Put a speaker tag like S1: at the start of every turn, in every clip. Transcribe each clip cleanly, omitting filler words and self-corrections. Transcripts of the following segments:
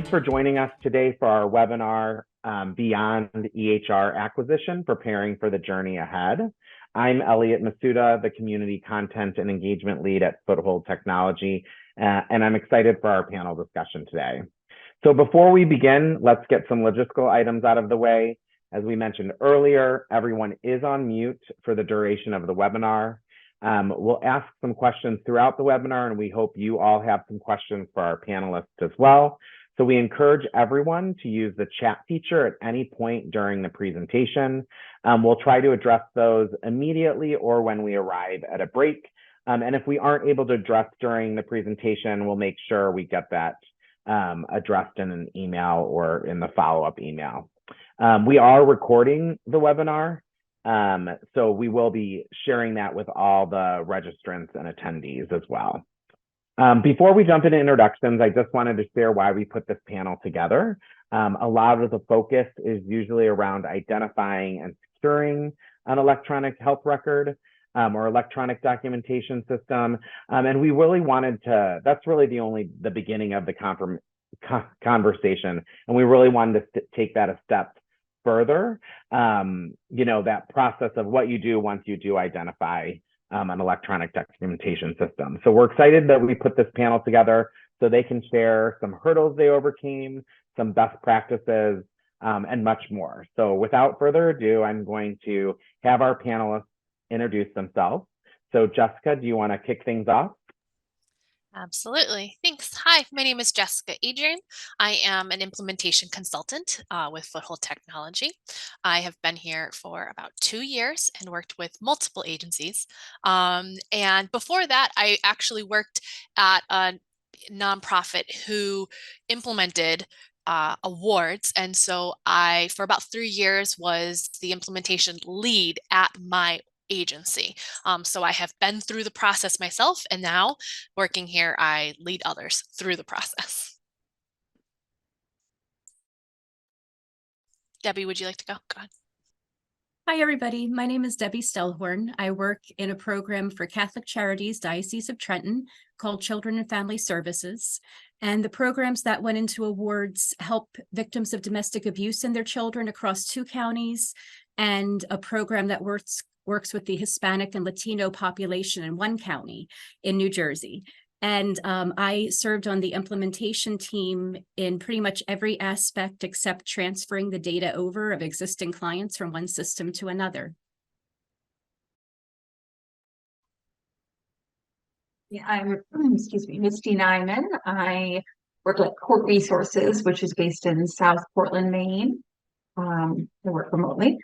S1: Thanks for joining us today for our webinar, Beyond EHR Acquisition, Preparing for the Journey Ahead. I'm Elliot Masuda, the Community Content and Engagement Lead at Foothold Technology, and I'm excited for our panel discussion today. So before we begin, let's get some logistical items out of the way. As we mentioned earlier, everyone is on mute for the duration of the webinar. We'll ask some questions throughout the webinar, and we hope you all have some questions for our panelists as well. So we encourage everyone to use the chat feature at any point during the presentation. We'll try to address those immediately or when we arrive at a break. And if we aren't able to address during the presentation, we'll make sure we get that addressed in an email or in the follow-up email. We are recording the webinar, so we will be sharing that with all the registrants and attendees as well. Before we jump into introductions, I just wanted to share why we put this panel together. A lot of the focus is usually around identifying and securing an electronic health record or electronic documentation system. And we really wanted to, that's really the beginning of the conversation. And we really wanted to take that a step further, that process of what you do once you do identify an electronic documentation system. So we're excited that we put this panel together so they can share some hurdles they overcame, some best practices, and much more. So without further ado, I'm going to have our panelists introduce themselves. So Jessica, do you want to kick things off?
S2: Absolutely. Thanks. Hi, my name is Jessica Adrian. I am an implementation consultant with Foothold Technology. I have been here for about 2 years and worked with multiple agencies. And before that, I actually worked at a nonprofit who implemented awards. And so I, for about 3 years, was the implementation lead at my agency. So I have been through the process myself, and now working here, I lead others through the process. Debbie, would you like to go? Go ahead.
S3: Hi, everybody. My name is Debbie Stellhorn. I work in a program for Catholic Charities, Diocese of Trenton, called Children and Family Services. And the programs that went into awards help victims of domestic abuse and their children across 2 counties, and a program that works with the Hispanic and Latino population in 1 county in New Jersey. And I served on the implementation team in pretty much every aspect except transferring the data over of existing clients from one system to another.
S4: Yeah, I'm, Misty Nyman. I work at Court Resources, which is based in South Portland, Maine. I work remotely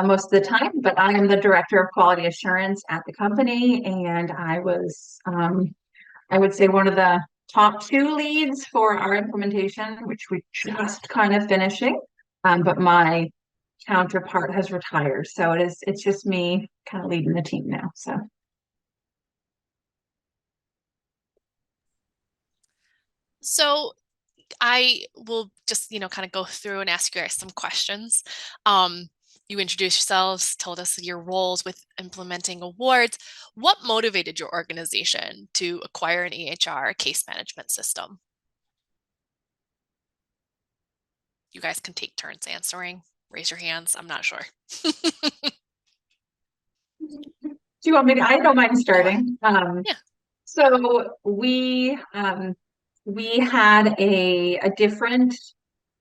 S4: most of the time, but I am the Director of Quality Assurance at the company, and I was, I would say, one of the top 2 leads for our implementation, which we just kind of finishing, but my counterpart has retired, so it's just me kind of leading the team now.
S2: So I will just, kind of go through and ask you guys some questions. You introduced yourselves, told us your roles with implementing awards. What motivated your organization to acquire an EHR case management system? You guys can take turns answering. Raise your hands. I'm not sure.
S4: Do you want me to? I don't mind starting. Yeah. So we had a different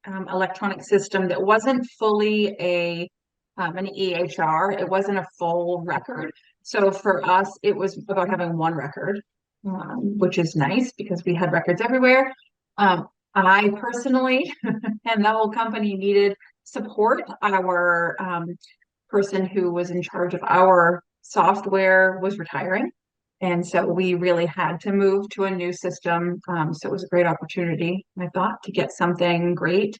S4: electronic system that wasn't fully an EHR. It wasn't a full record. So for us, it was about having 1 record, which is nice because we had records everywhere. I personally and the whole company needed support. Our person who was in charge of our software was retiring. And so we really had to move to a new system. So it was a great opportunity, I thought, to get something great.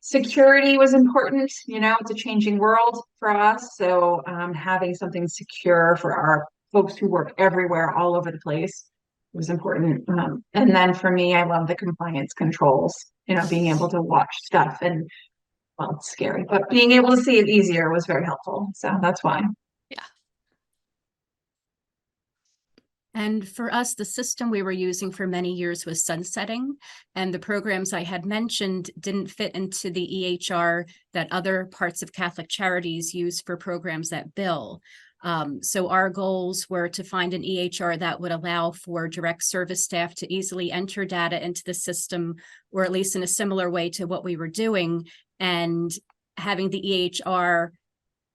S4: Security was important. It's a changing world for us. So having something secure for our folks who work everywhere, all over the place, was important. And then for me, I love the compliance controls, being able to watch stuff, and well, it's scary, but being able to see it easier was very helpful. So that's why.
S2: Yeah.
S3: And for us, the system we were using for many years was sunsetting, and the programs I had mentioned didn't fit into the EHR that other parts of Catholic Charities use for programs that bill. So our goals were to find an EHR that would allow for direct service staff to easily enter data into the system, or at least in a similar way to what we were doing, and having the EHR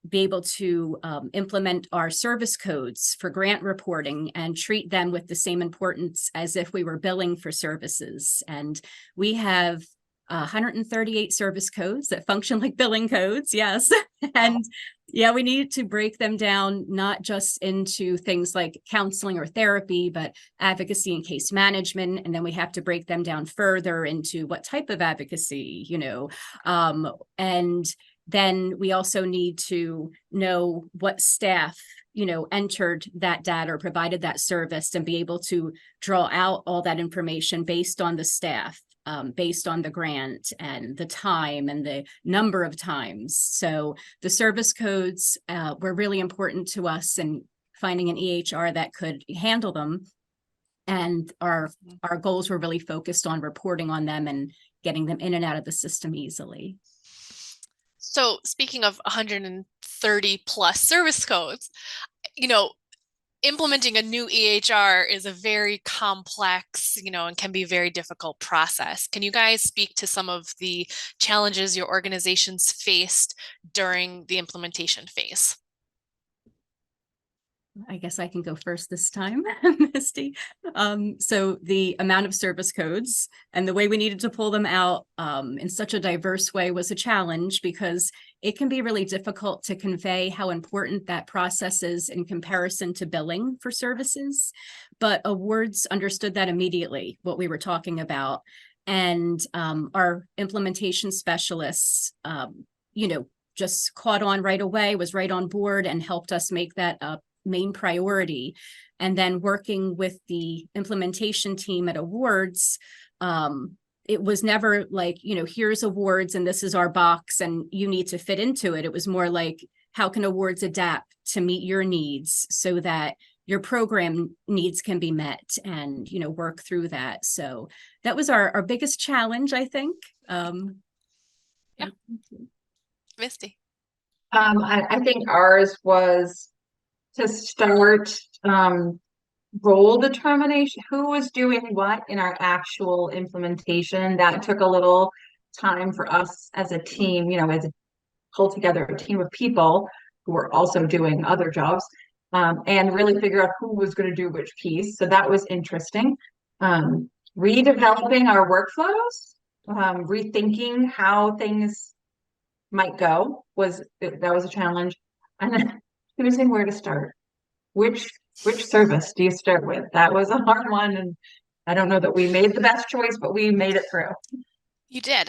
S3: be able to implement our service codes for grant reporting and treat them with the same importance as if we were billing for services. And we have 138 service codes that function like billing codes, yes. And yeah, we need to break them down, not just into things like counseling or therapy, but advocacy and case management. And then we have to break them down further into what type of advocacy, and then we also need to know what staff, entered that data or provided that service, and be able to draw out all that information based on the staff, based on the grant and the time and the number of times. So the service codes were really important to us, and finding an EHR that could handle them. And our goals were really focused on reporting on them and getting them in and out of the system easily.
S2: So speaking of 130 plus service codes, implementing a new EHR is a very complex, and can be a very difficult process. Can you guys speak to some of the challenges your organizations faced during the implementation phase?
S3: I guess I can go first this time, Misty. So the amount of service codes and the way we needed to pull them out in such a diverse way was a challenge, because it can be really difficult to convey how important that process is in comparison to billing for services. But awards understood that immediately, what we were talking about. And our implementation specialists, just caught on right away, was right on board, and helped us make that a main priority. And then working with the implementation team at awards, it was never like, here's awards and this is our box and you need to fit into it. It was more like, how can awards adapt to meet your needs so that your program needs can be met, and work through that. So that was our biggest challenge, I think.
S2: Yeah. Misty.
S4: I think ours was to start role determination, who was doing what in our actual implementation. That took a little time for us as a team, as a pull together a team of people who were also doing other jobs, and really figure out who was going to do which piece. So that was interesting. Redeveloping our workflows, rethinking how things might go that was a challenge. And then choosing where to start. Which service do you start with? That was a hard one, and I don't know that we made the best choice, but we made it through.
S2: You did.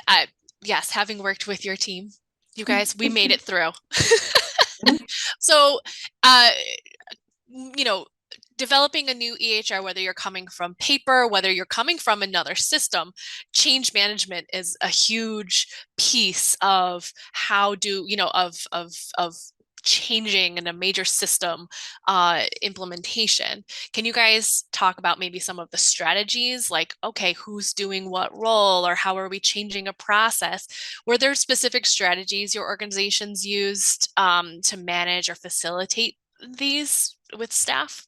S2: Yes, having worked with your team, you guys, we made it through. So, developing a new EHR, whether you're coming from paper, whether you're coming from another system, change management is a huge piece of of changing in a major system implementation. Can you guys talk about maybe some of the strategies, like, okay, who's doing what role, or how are we changing a process? Were there specific strategies your organizations used to manage or facilitate these with staff?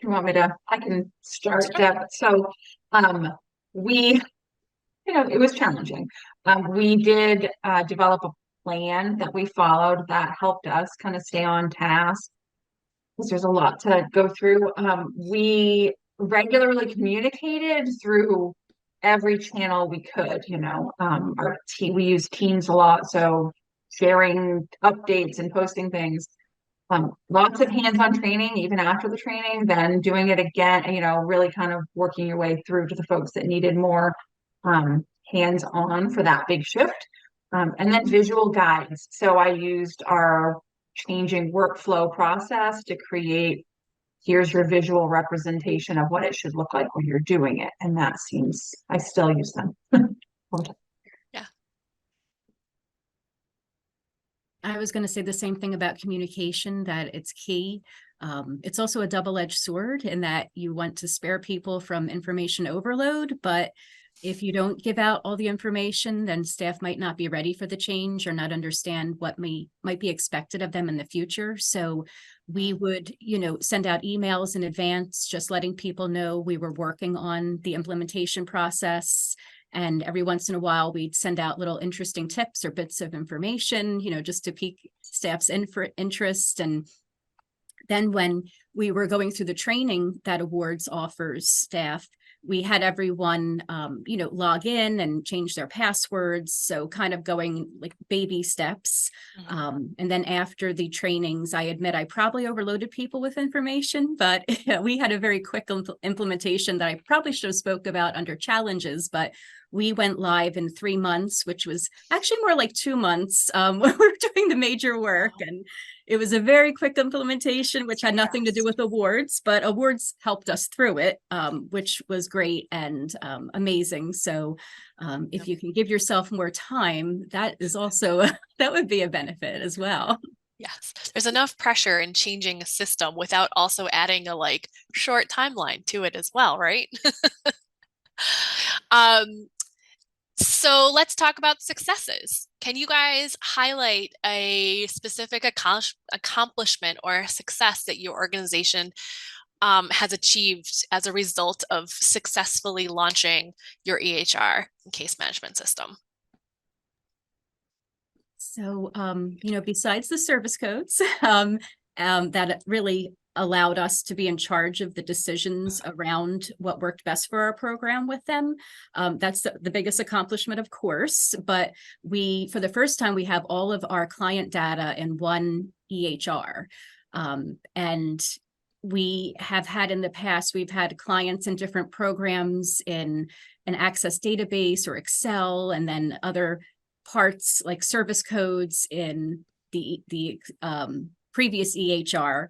S4: You want me to? I can start, Deb. So, we, it was challenging. We did develop a plan that we followed that helped us kind of stay on task, because there's a lot to go through. We regularly communicated through every channel we could. Our team, we use Teams a lot, so sharing updates and posting things. Lots of hands-on training, even after the training, then doing it again, really kind of working your way through to the folks that needed more hands-on for that big shift. And then visual guides. So I used our changing workflow process to create, here's your visual representation of what it should look like when you're doing it. And that seems, I still use them.
S2: Yeah.
S3: I was going to say the same thing about communication, that it's key. It's also a double-edged sword in that you want to spare people from information overload, but if you don't give out all the information, then staff might not be ready for the change or not understand what might be expected of them in the future. So we would, send out emails in advance, just letting people know we were working on the implementation process. And every once in a while, we'd send out little interesting tips or bits of information, just to pique staff's interest. And then when we were going through the training that awards offers staff, we had everyone, log in and change their passwords. So kind of going like baby steps. And then after the trainings, I admit I probably overloaded people with information, but we had a very quick implementation that I probably should have spoke about under challenges, but we went live in 3 months, which was actually more like 2 months. We were doing the major work, and it was a very quick implementation, which had nothing to do with awards, but awards helped us through it, which was great and amazing. So if you can give yourself more time, that is also, that would be a benefit as well.
S2: Yes, there's enough pressure in changing a system without also adding a short timeline to it as well, right? So let's talk about successes. Can you guys highlight a specific accomplishment or a success that your organization has achieved as a result of successfully launching your EHR case management system?
S3: So, besides the service codes, that really allowed us to be in charge of the decisions around what worked best for our program with them. That's the biggest accomplishment, of course, but for the first time, we have all of our client data in one EHR. And we have had in the past, we've had clients in different programs in an Access database or Excel, and then other parts like service codes in the previous EHR.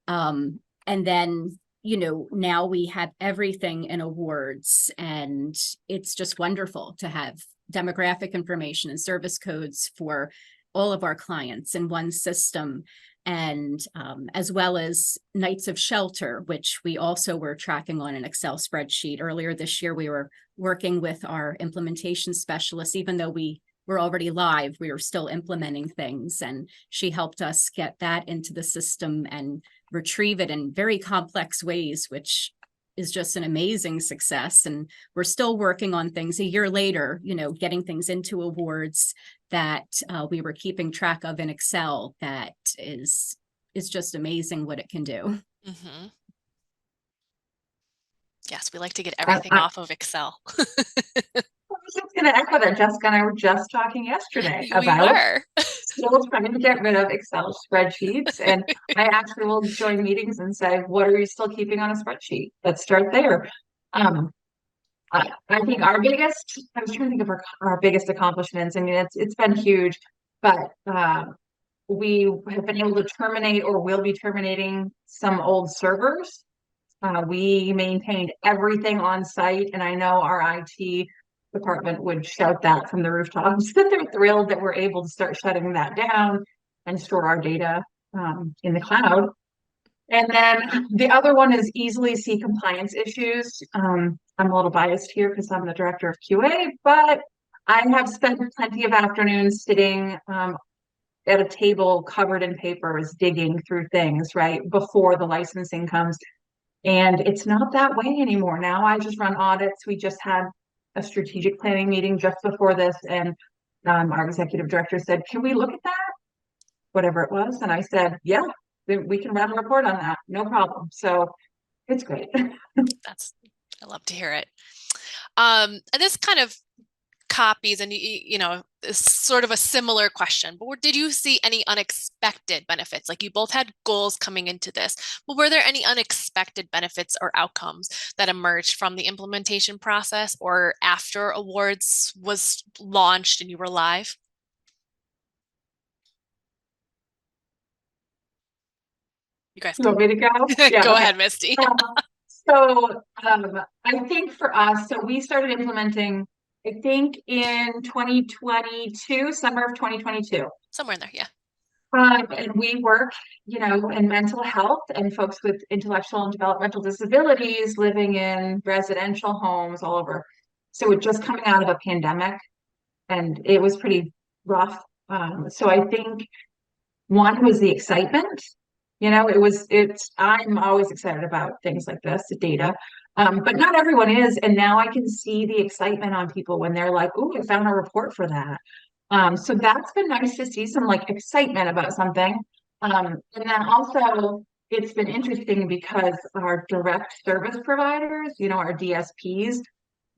S3: And then, now we have everything in awards, and it's just wonderful to have demographic information and service codes for all of our clients in one system. And as well as nights of shelter, which we also were tracking on an Excel spreadsheet. Earlier this year, we were working with our implementation specialist, even though we're already live, we were still implementing things, and she helped us get that into the system and retrieve it in very complex ways, which is just an amazing success. And we're still working on things a year later, getting things into awards that we were keeping track of in Excel. That is just amazing what it can do.
S2: Mm-hmm. Yes, we like to get everything off of Excel.
S4: I was just going to echo that. Jessica and I were just talking yesterday
S2: We
S4: about
S2: were.
S4: still trying to get rid of Excel spreadsheets. And I actually will join meetings and say, what are you still keeping on a spreadsheet? Let's start there. I think I was trying to think of our biggest accomplishments. I mean, it's been huge, but we have been able to terminate or will be terminating some old servers. We maintained everything on site, and I know our IT department would shout that from the rooftops that they're thrilled that we're able to start shutting that down and store our data in the cloud. And then the other one is easily see compliance issues. I'm a little biased here because I'm the director of QA, but I have spent plenty of afternoons sitting at a table covered in papers, digging through things, right, before the licensing comes. And it's not that way anymore. Now I just run audits. We just had a strategic planning meeting just before this, and our executive director said, can we look at that? Whatever it was. And I said, yeah, we can run a report on that. No problem. So it's great.
S2: I love to hear it. And this kind of copies and is sort of a similar question, but did you see any unexpected benefits? Like, you both had goals coming into this, but were there any unexpected benefits or outcomes that emerged from the implementation process or after awards was launched and you were live? You guys
S4: want me to go?
S2: Yeah, go ahead, Misty.
S4: I think for us, so we started implementing, I think in 2022, summer of 2022.
S2: Somewhere in there, yeah.
S4: And we work, in mental health and folks with intellectual and developmental disabilities living in residential homes all over. So we're just coming out of a pandemic and it was pretty rough. So I think one was the excitement. I'm always excited about things like this, the data. But not everyone is. And now I can see the excitement on people when they're like, oh, I found a report for that. So that's been nice to see some like excitement about something. And then also it's been interesting because our direct service providers, our DSPs,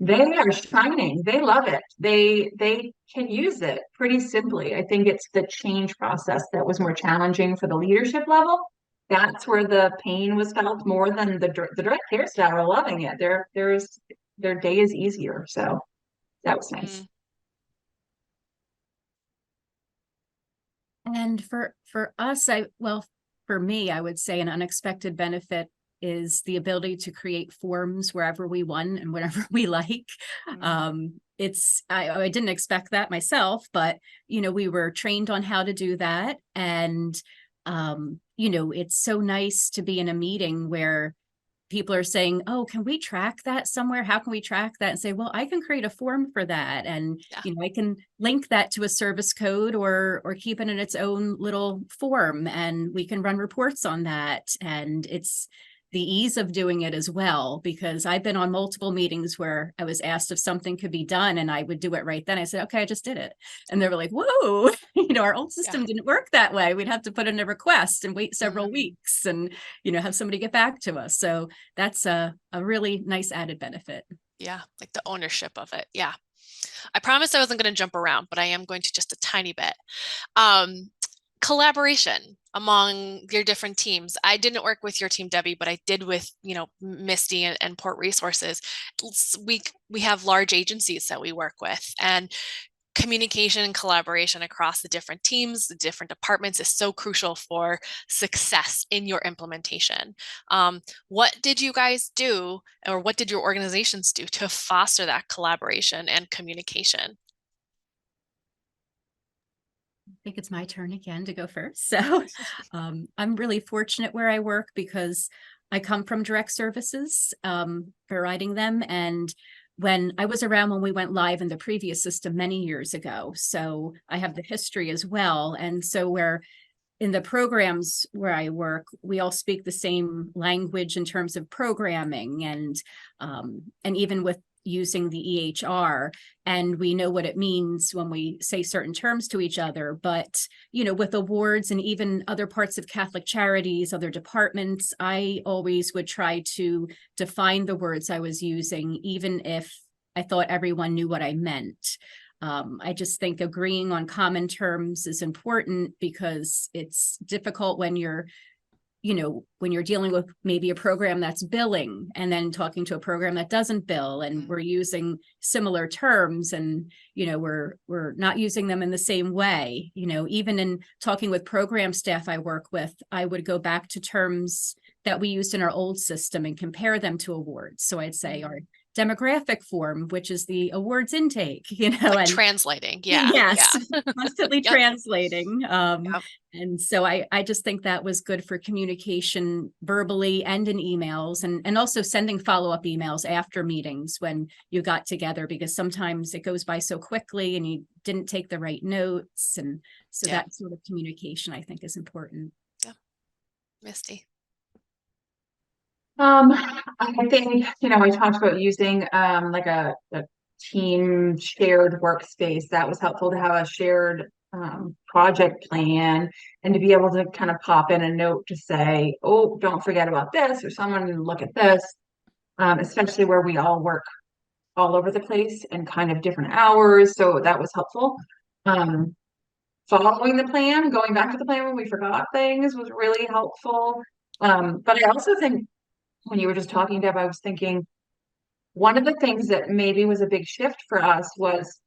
S4: they are shining. They love it. They can use it pretty simply. I think it's the change process that was more challenging for the leadership level. That's where the pain was felt more than the direct care staff are loving it. Their day is easier. So that was nice.
S3: And for us, for me, I would say an unexpected benefit is the ability to create forms wherever we want and whenever we like. I didn't expect that myself, but we were trained on how to do that. And it's so nice to be in a meeting where people are saying, oh, can we track that somewhere? How can we track that? And say, well, I can create a form for that. And, I can link that to a service code or keep it in its own little form, and we can run reports on that. And it's the ease of doing it as well, because I've been on multiple meetings where I was asked if something could be done and I would do it right then. I said, okay, I just did it. And they were like, whoa, our old system didn't work that way. We'd have to put in a request and wait several weeks and, have somebody get back to us. So that's a really nice added benefit.
S2: Yeah, like the ownership of it. Yeah. I promised I wasn't going to jump around, but I am going to just a tiny bit. Collaboration among your different teams. I didn't work with your team, Debbie, but I did with, Misty and Port Resources. We have large agencies that we work with, and communication and collaboration across the different teams, the different departments is so crucial for success in your implementation. What did you guys do, or what did your organizations do to foster that collaboration and communication?
S3: I think it's my turn again to go first. So I'm really fortunate where I work because I come from direct services, providing them. And when I was around when we went live in the previous system many years ago, so I have the history as well. And so where in the programs where I work, we all speak the same language in terms of programming and even with using the EHR, and we know what it means when we say certain terms to each other. But, with awards and even other parts of Catholic Charities, other departments, I always would try to define the words I was using, even if I thought everyone knew what I meant. I just think agreeing on common terms is important because it's difficult when you're dealing with maybe a program that's billing and then talking to a program that doesn't bill, and we're using similar terms and, we're not using them in the same way. Even in talking with program staff I work with, I would go back to terms that we used in our old system and compare them to awards. So I'd say our demographic form, which is the awards intake,
S2: like
S3: and
S2: translating. Yeah.
S3: Yes.
S2: Yeah.
S3: Constantly
S2: Yep.
S3: translating.
S2: Yep.
S3: And so I just think that was good for communication verbally and in emails, and also sending follow-up emails after meetings when you got together, because sometimes it goes by so quickly and you didn't take the right notes. And so that sort of communication I think is important.
S2: Yeah. Misty.
S4: I think, I talked about using like a team shared workspace. That was helpful to have a shared project plan and to be able to kind of pop in a note to say, oh, don't forget about this, or someone look at this, especially where we all work all over the place and kind of different hours. So that was helpful. Following the plan, going back to the plan when we forgot things was really helpful. But I also think when you were just talking, Deb, I was thinking one of the things that maybe was a big shift for us was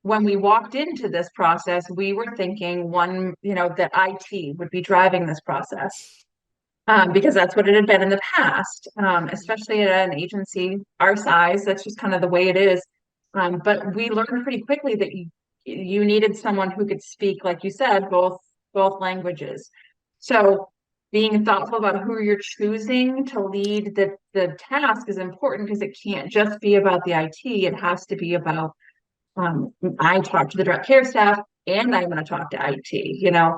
S4: when we walked into this process, we were thinking that IT would be driving this process, because that's what it had been in the past, especially at an agency our size. That's just kind of the way it is. But we learned pretty quickly that you needed someone who could speak, like you said, both both languages. So being thoughtful about who you're choosing to lead the task is important, because it can't just be about the IT. It has to be about, I talk to the direct care staff and I'm going to talk to IT,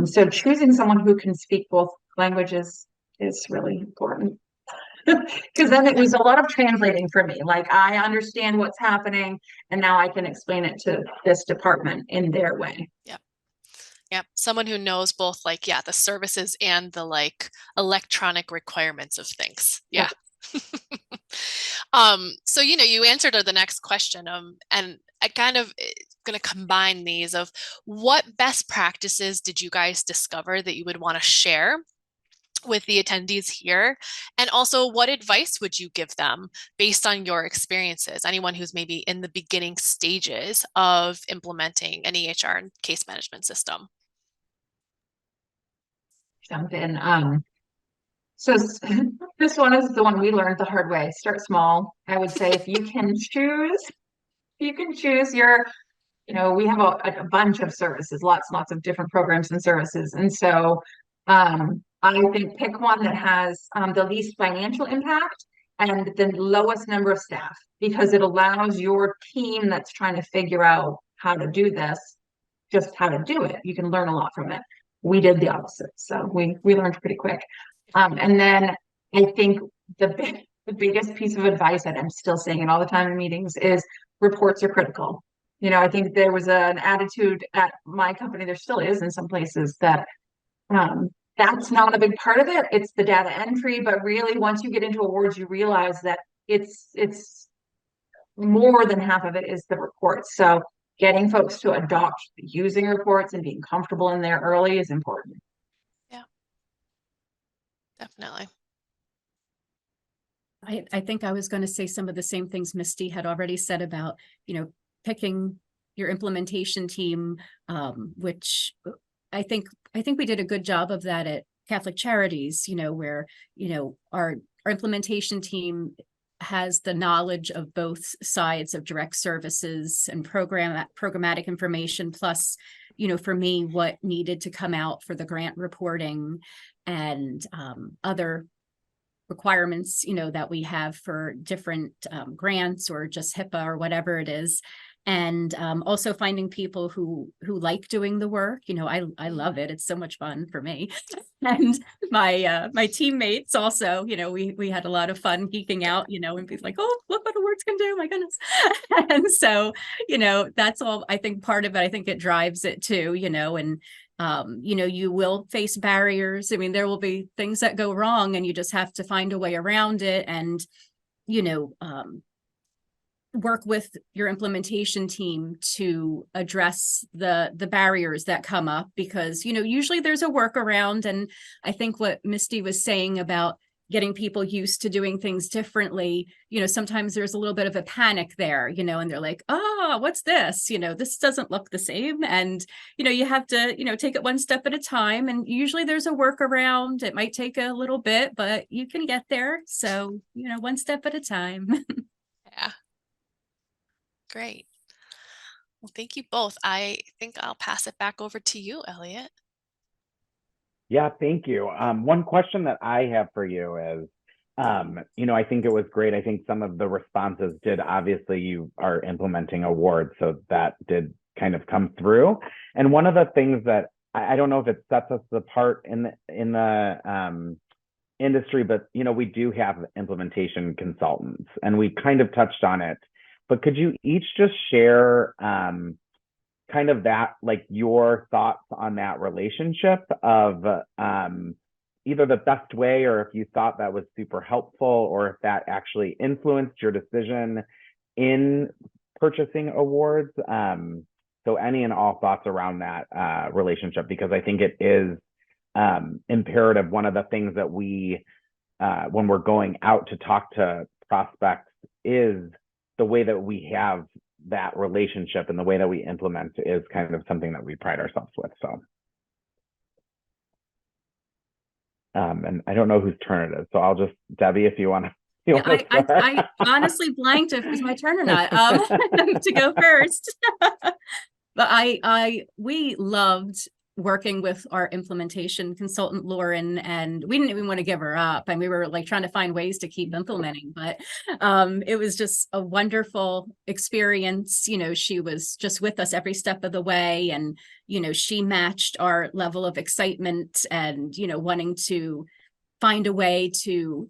S4: so choosing someone who can speak both languages is really important. Because then it was a lot of translating for me. Like, I understand what's happening, and now I can explain it to this department in their way.
S2: Yep. Yep. Someone who knows both, like, yeah, the services and the like electronic requirements of things. Yeah. So, you answered the next question. And I kind of going to combine these of what best practices did you guys discover that you would want to share with the attendees here? And also, what advice would you give them based on your experiences? Anyone who's maybe in the beginning stages of implementing an EHR and case management system.
S4: Jump in. So this one is the one we learned the hard way. Start small. I would say if you can choose your, we have a bunch of services, lots and lots of different programs and services. And so I think pick one that has the least financial impact and the lowest number of staff, because it allows your team that's trying to figure out how to do this, just how to do it. You can learn a lot from it. We did the opposite. So we learned pretty quick. And then I think the biggest piece of advice that I'm still saying it all the time in meetings is reports are critical. I think there was an attitude at my company, there still is in some places, that that's not a big part of it. It's the data entry, but really once you get into awards, you realize that it's more than half of it is the reports. So getting folks to adopt using reports and being comfortable in there early is important.
S2: Yeah, definitely.
S3: I think I was going to say some of the same things Misty had already said about, picking your implementation team, which I think we did a good job of that at Catholic Charities, where, our implementation team has the knowledge of both sides of direct services and programmatic information, plus, for me, what needed to come out for the grant reporting and other requirements, that we have for different grants or just HIPAA or whatever it is. And also finding people who like doing the work. I love it. It's so much fun for me. And my teammates also, we had a lot of fun geeking out, and be like, oh, look what the words can do, my goodness. And so, that's all, I think part of it, I think it drives it too, and you will face barriers. I mean, there will be things that go wrong and you just have to find a way around it, and, work with your implementation team to address the barriers that come up, because, usually there's a workaround. And I think what Misty was saying about getting people used to doing things differently, sometimes there's a little bit of a panic there, and they're like, oh, what's this? This doesn't look the same. And, you have to, take it one step at a time. And usually there's a workaround. It might take a little bit, but you can get there. So, one step at a time.
S2: Yeah. Great. Well, thank you both. I think I'll pass it back over to you, Elliot.
S1: Yeah, thank you. One question that I have for you is, I think it was great. I think some of the responses did, obviously you are implementing awards, so that did kind of come through. And one of the things that I don't know if it sets us apart in the industry, but we do have implementation consultants, and we kind of touched on it. But could you each just share kind of that, like your thoughts on that relationship of either the best way, or if you thought that was super helpful, or if that actually influenced your decision in purchasing awards? So any and all thoughts around that relationship, because I think it is imperative. One of the things that we, when we're going out to talk to prospects, is the way that we have that relationship and the way that we implement is kind of something that we pride ourselves with. So, and I don't know whose turn it is, so I'll just, Debbie, if you want to.
S3: I honestly blanked if it was my turn or not to go first. But we loved working with our implementation consultant, Lauren, and we didn't even want to give her up. And we were like trying to find ways to keep implementing, but it was just a wonderful experience. You know, she was just with us every step of the way. And, you know, she matched our level of excitement and, you know, wanting to find a way to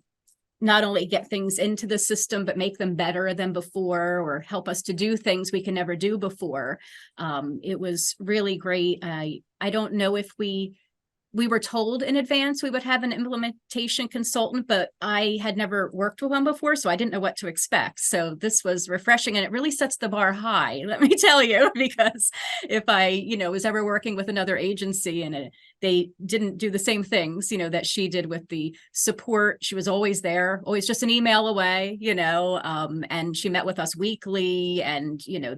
S3: not only get things into the system, but make them better than before, or help us to do things we can never do before. It was really great. I don't know if we were told in advance we would have an implementation consultant, but I had never worked with one before, so I didn't know what to expect. So this was refreshing, and it really sets the bar high, let me tell you, because if I, you know, was ever working with another agency and they didn't do the same things, you know, that she did with the support, she was always there, always just an email away, you know, and she met with us weekly, and, you know,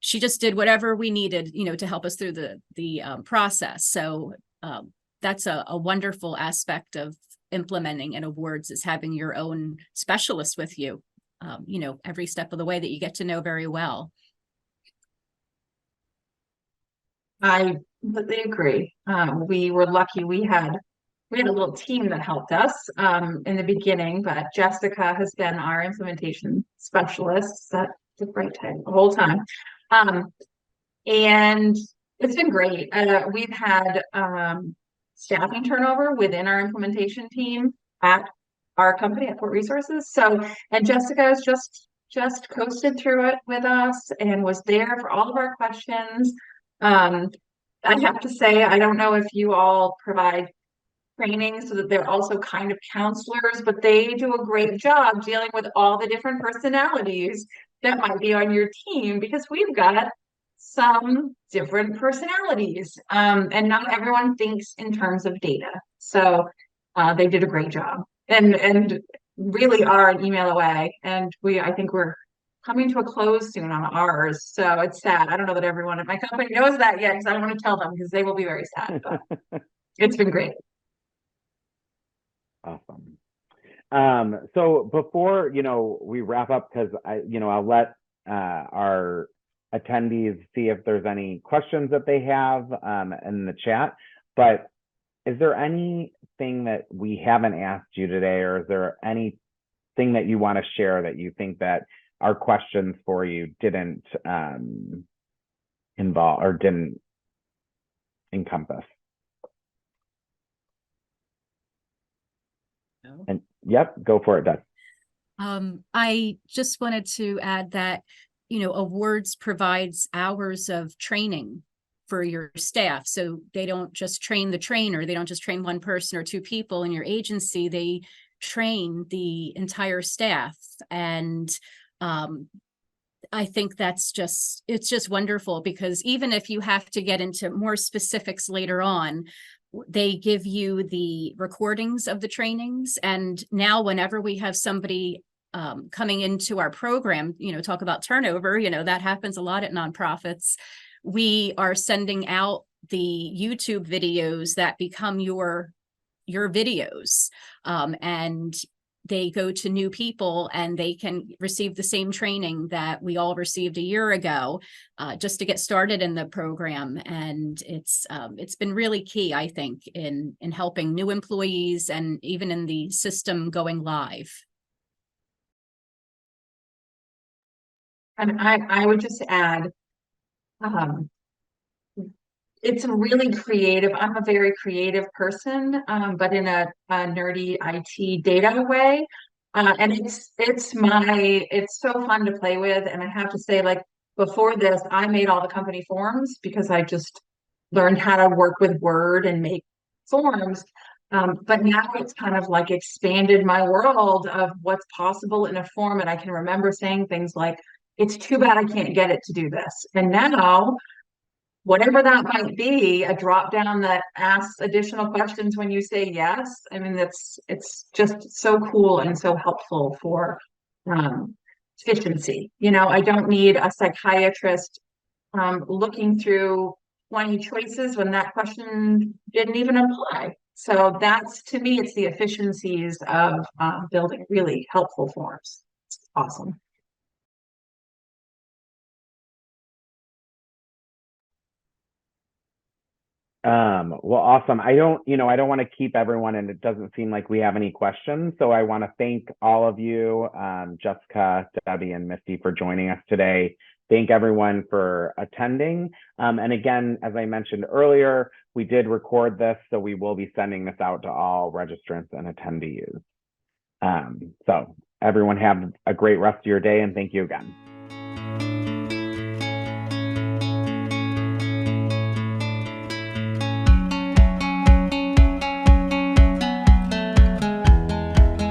S3: she just did whatever we needed, you know, to help us through the process. So that's a wonderful aspect of implementing in awards, is having your own specialist with you, you know, every step of the way that you get to know very well.
S4: I completely agree. We were lucky. We had a little team that helped us in the beginning, but Jessica has been our implementation specialist. That's the right time the whole time. And it's been great. We've had staffing turnover within our implementation team at our company at Port Resources. So, and Jessica has just coasted through it with us and was there for all of our questions. I have to say, I don't know if you all provide training so that they're also kind of counselors, but they do a great job dealing with all the different personalities that might be on your team, because we've got some different personalities, and not everyone thinks in terms of data. So they did a great job, and really are an email away. And I think we're coming to a close soon on ours. So it's sad. I don't know that everyone at my company knows that yet, because I don't want to tell them, because they will be very sad. But it's been great.
S1: Awesome. So before, you know, we wrap up, because I'll let our attendees see if there's any questions that they have in the chat. But is there anything that we haven't asked you today, or is there anything that you want to share that you think that our questions for you didn't involve or didn't encompass? No. And yep, go for it, Doug.
S3: I just wanted to add that, you know, awards provides hours of training for your staff. So they don't just train the trainer. They don't just train one person or two people in your agency. They train the entire staff. And I think it's just wonderful, because even if you have to get into more specifics later on, they give you the recordings of the trainings. And now whenever we have somebody coming into our program, you know, talk about turnover, you know, that happens a lot at nonprofits. We are sending out the YouTube videos that become your videos, and they go to new people, and they can receive the same training that we all received a year ago, just to get started in the program. And it's been really key, I think, in helping new employees and even in the system going live.
S4: And I would just add, it's a really creative. I'm a very creative person, but in a nerdy IT data way. And it's so fun to play with. And I have to say, like, before this, I made all the company forms because I just learned how to work with Word and make forms. But now it's kind of like expanded my world of what's possible in a form. And I can remember saying things like, it's too bad I can't get it to do this. And now, whatever that might be, a drop down that asks additional questions when you say yes. I mean, it's just so cool and so helpful for efficiency. You know, I don't need a psychiatrist looking through 20 choices when that question didn't even apply. So that's, to me, it's the efficiencies of building really helpful forms. It's awesome.
S1: Well, awesome. I don't want to keep everyone, and it doesn't seem like we have any questions. So I want to thank all of you, Jessica, Debbie, and Misty, for joining us today. Thank everyone for attending. And again, as I mentioned earlier, we did record this, so we will be sending this out to all registrants and attendees. So everyone have a great rest of your day, and thank you again.